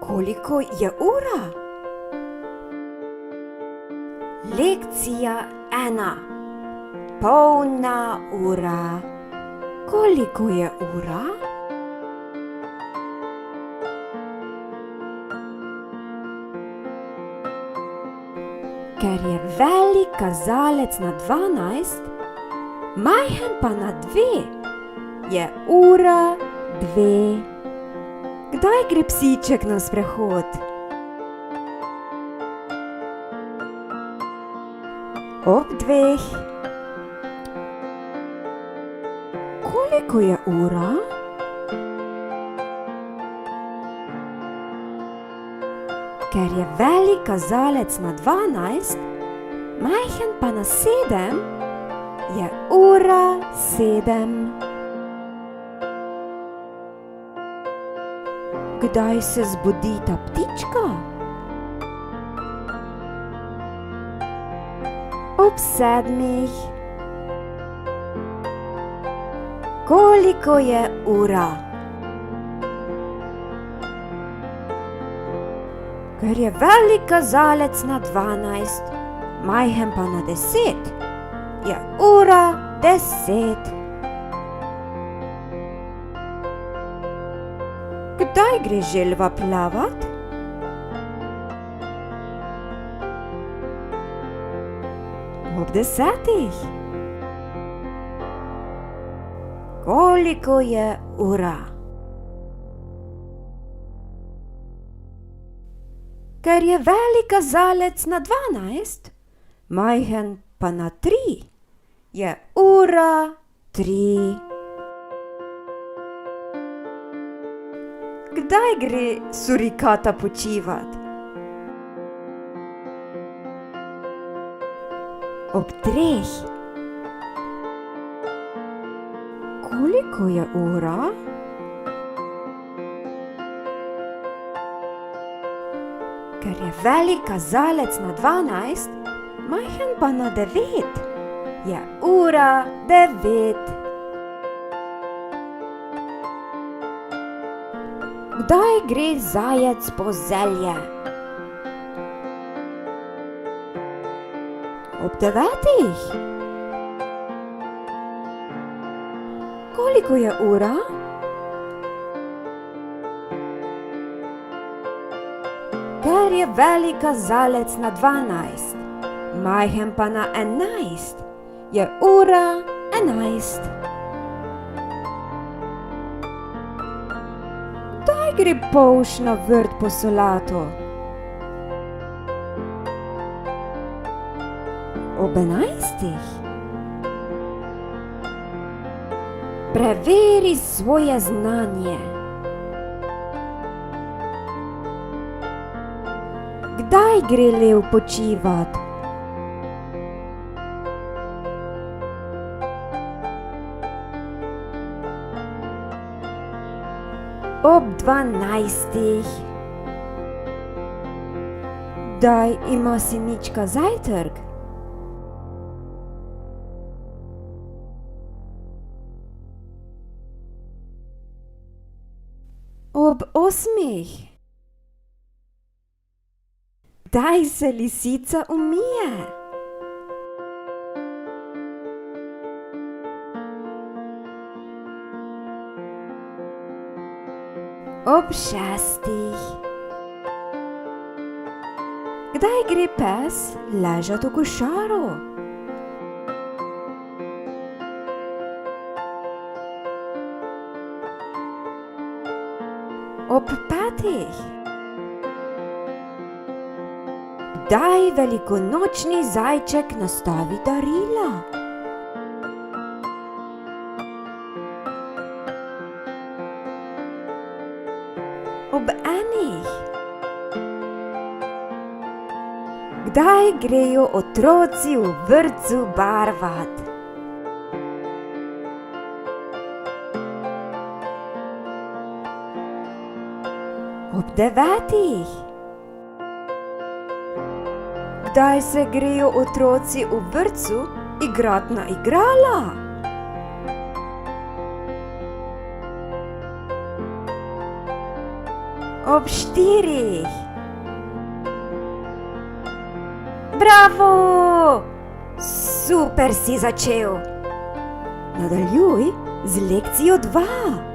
Koliko je ura? Lekcija 1. Polna ura. Koliko je ura? Ker je velik kazalec na 12, majhen pa na 2, je ura 2. Kdaj gre psiček na sprehod? Ob 2. Koliko je ura? Ker je velik kazalec na 12, majhen pa na 7, je ura 7. Kdaj se zbudi ta ptička? Ob 7. Koliko je ura? Ker je velik kazalec na 12, majhen pa na 10, je ura 10. Kdaj gre želva plavat? Ob 10. Koliko je ura? Ker je velik kazalec na 12, majhen pa na 3, je ura 3. Kdaj gre surikata počivat? Ob 3. Koliko je ura? Ker je velik kazalec na 12, majhen pa na 9, je ura 9. Kdaj gre zajec po zelje? Ob 9. Koliko je ura? Ker je velik kazalec na 12, majhen pa na 11, je ura 11. Kdaj gre polž na vrt po solato? Ob 11. Preveri svoje znanje. Kdaj gre lev počivat? Ob 12. Kdaj ima sinička zajtrk? Ob 8. Kdaj se lisica umije? Ob 6. Kdaj gre pes ležat v košaro? Ob 5. Kdaj velikonočni zajček nastavi darila? Ob 1. Kdaj grejo otroci v vrtcu barvat? Ob 9. Kdaj se grejo otroci v vrtcu igrat na igrala? ob 4. Bravo! Super si začel. Nadaljuj z lekcijo 2.